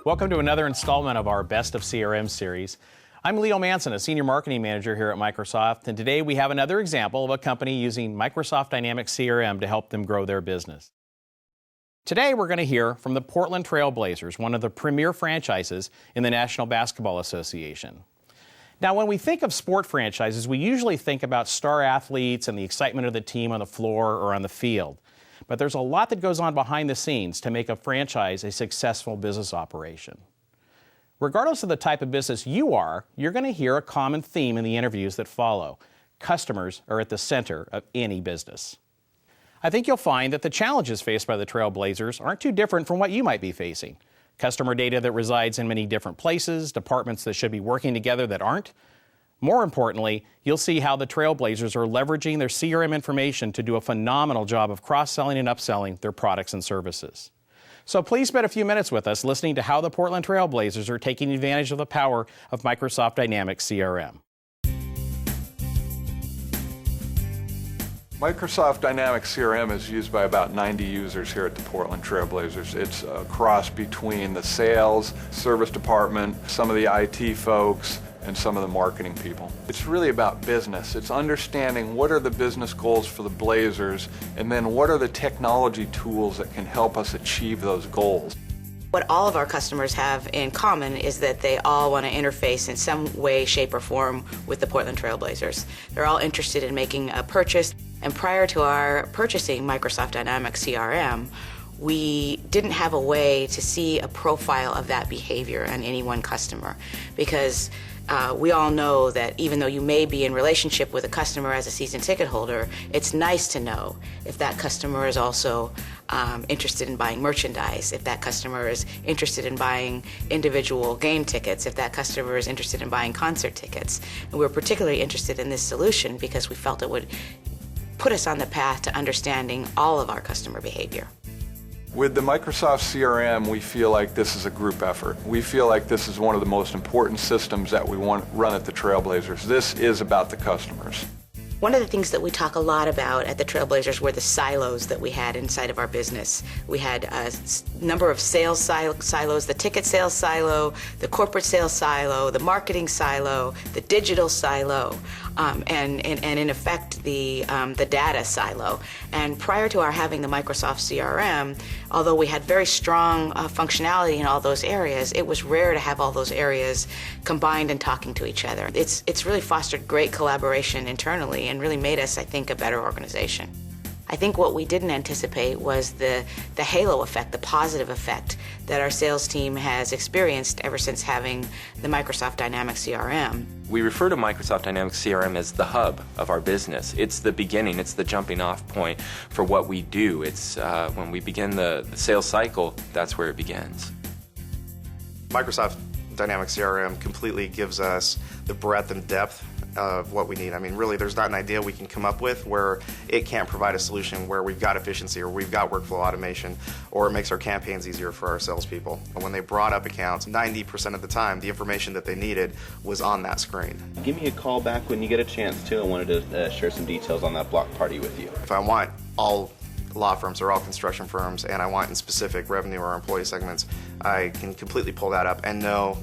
Welcome to another installment of our Best of CRM series. I'm Leo Manson, a Senior Marketing Manager here at Microsoft, and today we have another example of a company using Microsoft Dynamics CRM to help them grow their business. Today we're going to hear from the Portland Trail Blazers, one of the premier franchises in the National Basketball Association. Now, when we think of sport franchises, we usually think about star athletes and the excitement of the team on the floor or on the field. But there's a lot that goes on behind the scenes to make a franchise a successful business operation. Regardless of the type of business you are, you're going to hear a common theme in the interviews that follow. Customers are at the center of any business. I think you'll find that the challenges faced by the Trail Blazers aren't too different from what you might be facing. Customer data that resides in many different places, departments that should be working together that aren't. More importantly, you'll see how the Trail Blazers are leveraging their CRM information to do a phenomenal job of cross-selling and upselling their products and services. So please spend a few minutes with us listening to how the Portland Trail Blazers are taking advantage of the power of Microsoft Dynamics CRM. Microsoft Dynamics CRM is used by about 90 users here at the Portland Trail Blazers. It's a cross between the sales, service department, some of the IT folks, and some of the marketing people. It's really about business. It's understanding what are the business goals for the Blazers, and then what are the technology tools that can help us achieve those goals. What all of our customers have in common is that they all want to interface in some way, shape, or form with the Portland Trail Blazers. They're all interested in making a purchase, and prior to our purchasing Microsoft Dynamics CRM, we didn't have a way to see a profile of that behavior on any one customer, because we all know that even though you may be in relationship with a customer as a season ticket holder, it's nice to know if that customer is also interested in buying merchandise, if that customer is interested in buying individual game tickets, if that customer is interested in buying concert tickets. And we're particularly interested in this solution because we felt it would put us on the path to understanding all of our customer behavior. With the Microsoft CRM, we feel like this is a group effort. We feel like this is one of the most important systems that we want to run at the Trailblazers. This is about the customers. One of the things that we talk a lot about at the Trailblazers were the silos that we had inside of our business. We had a number of sales silos, the ticket sales silo, the corporate sales silo, the marketing silo, the digital silo, and in effect the data silo. And prior to our having the Microsoft CRM, although we had very strong functionality in all those areas, it was rare to have all those areas combined and talking to each other. It's really fostered great collaboration internally and really made us, I think, a better organization. I think what we didn't anticipate was the halo effect, the positive effect that our sales team has experienced ever since having the Microsoft Dynamics CRM. We refer to Microsoft Dynamics CRM as the hub of our business. It's the beginning, it's the jumping off point for what we do. It's when we begin the sales cycle, that's where it begins. Microsoft Dynamics CRM completely gives us the breadth and depth of what we need. I mean, really, there's not an idea we can come up with where it can't provide a solution where we've got efficiency or we've got workflow automation or it makes our campaigns easier for our salespeople. And when they brought up accounts, 90% of the time, the information that they needed was on that screen. Give me a call back when you get a chance to. I wanted to share some details on that block party with you. If I want all law firms or all construction firms and I want in specific revenue or employee segments, I can completely pull that up and know,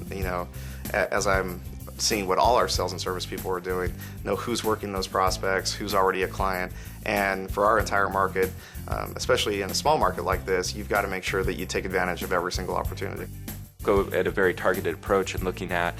as I'm seeing what all our sales and service people are doing, know who's working those prospects, who's already a client. And for our entire market, especially in a small market like this, you've got to make sure that you take advantage of every single opportunity. Go at a very targeted approach and looking at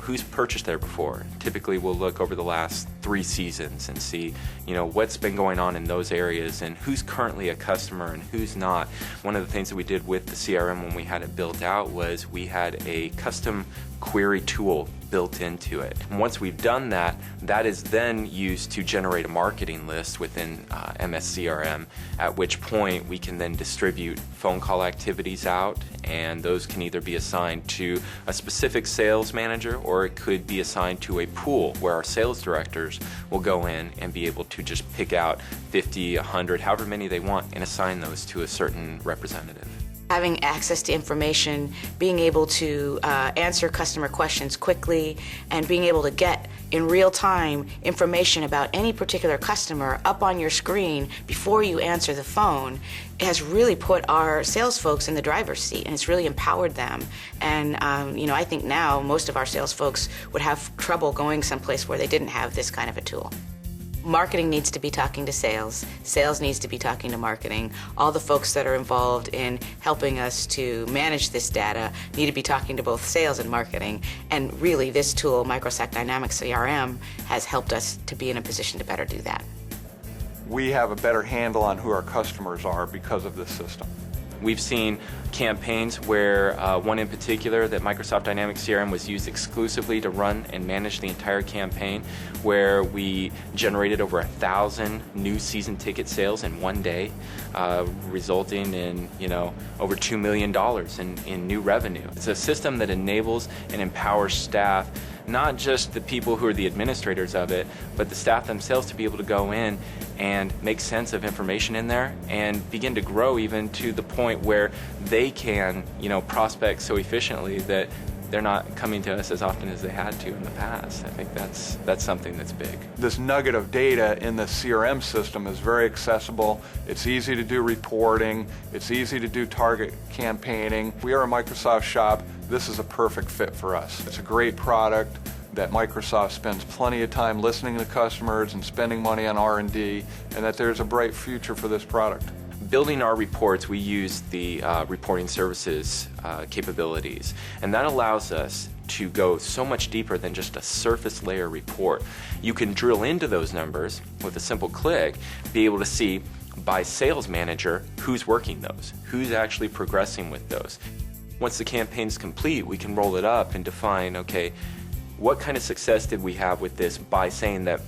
who's purchased there before. Typically we'll look over the last 3 seasons and see what's been going on in those areas and who's currently a customer and who's not. One of the things that we did with the CRM when we had it built out was we had a custom query tool built into it. And once we've done that, that is then used to generate a marketing list within MS CRM, at which point we can then distribute phone call activities out, and those can either be assigned to a specific sales manager or it could be assigned to a pool where our sales directors will go in and be able to just pick out 50, 100, however many they want and assign those to a certain representative. Having access to information, being able to answer customer questions quickly, and being able to get in real time information about any particular customer up on your screen before you answer the phone has really put our sales folks in the driver's seat, and it's really empowered them. And I think now most of our sales folks would have trouble going someplace where they didn't have this kind of a tool. Marketing needs to be talking to sales. Sales needs to be talking to marketing. All the folks that are involved in helping us to manage this data need to be talking to both sales and marketing. And really, this tool, Microsoft Dynamics CRM, has helped us to be in a position to better do that. We have a better handle on who our customers are because of this system. We've seen campaigns where one in particular, that Microsoft Dynamics CRM was used exclusively to run and manage the entire campaign, where we generated over 1,000 new season ticket sales in one day, resulting in over $2 million in new revenue. It's a system that enables and empowers staff, not just the people who are the administrators of it, but the staff themselves, to be able to go in and make sense of information in there and begin to grow even to the point where they can, prospect so efficiently that they're not coming to us as often as they had to in the past. I think that's something that's big. This nugget of data in the CRM system is very accessible. It's easy to do reporting. It's easy to do target campaigning. We are a Microsoft shop. This is a perfect fit for us. It's a great product that Microsoft spends plenty of time listening to customers and spending money on R&D, and that there's a bright future for this product. Building our reports, we use the reporting services capabilities, and that allows us to go so much deeper than just a surface layer report. You can drill into those numbers with a simple click, be able to see by sales manager who's working those, who's actually progressing with those. Once the campaign's complete, we can roll it up and define, okay, what kind of success did we have with this by saying that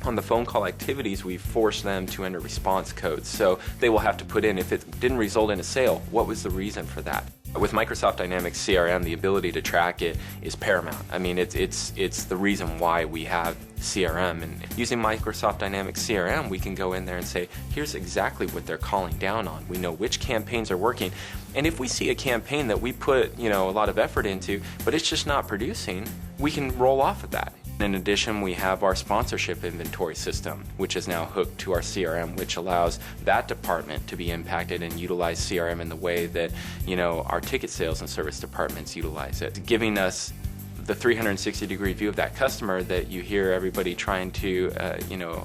on the phone call activities, we force them to enter response codes. So they will have to put in, if it didn't result in a sale, what was the reason for that? With Microsoft Dynamics CRM, the ability to track it is paramount. I mean, it's the reason why we have CRM. And using Microsoft Dynamics CRM, we can go in there and say, here's exactly what they're calling down on. We know which campaigns are working. And if we see a campaign that we put, a lot of effort into, but it's just not producing, we can roll off of that. In addition, we have our sponsorship inventory system, which is now hooked to our CRM, which allows that department to be impacted and utilize CRM in the way that, our ticket sales and service departments utilize it, giving us the 360-degree view of that customer that you hear everybody trying to,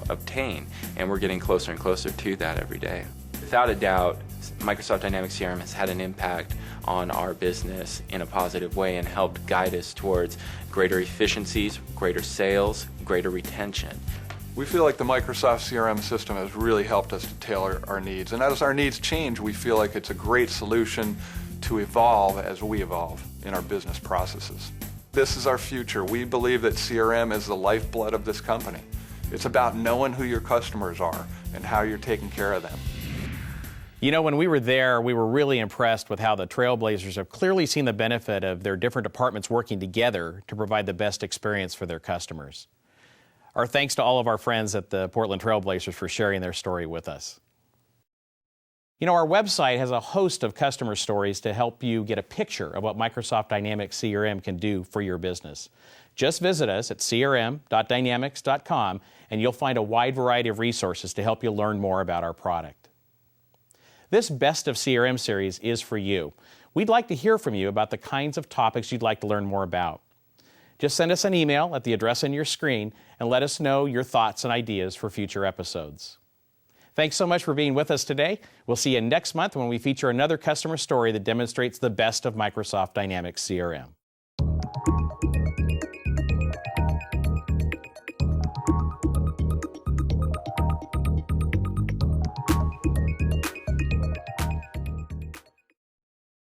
obtain, and we're getting closer and closer to that every day. Without a doubt, Microsoft Dynamics CRM has had an impact on our business in a positive way and helped guide us towards greater efficiencies, greater sales, greater retention. We feel like the Microsoft CRM system has really helped us to tailor our needs. And as our needs change, we feel like it's a great solution to evolve as we evolve in our business processes. This is our future. We believe that CRM is the lifeblood of this company. It's about knowing who your customers are and how you're taking care of them. When we were there, we were really impressed with how the Trailblazers have clearly seen the benefit of their different departments working together to provide the best experience for their customers. Our thanks to all of our friends at the Portland Trailblazers for sharing their story with us. Our website has a host of customer stories to help you get a picture of what Microsoft Dynamics CRM can do for your business. Just visit us at crm.dynamics.com and you'll find a wide variety of resources to help you learn more about our product. This Best of CRM series is for you. We'd like to hear from you about the kinds of topics you'd like to learn more about. Just send us an email at the address on your screen and let us know your thoughts and ideas for future episodes. Thanks so much for being with us today. We'll see you next month when we feature another customer story that demonstrates the best of Microsoft Dynamics CRM.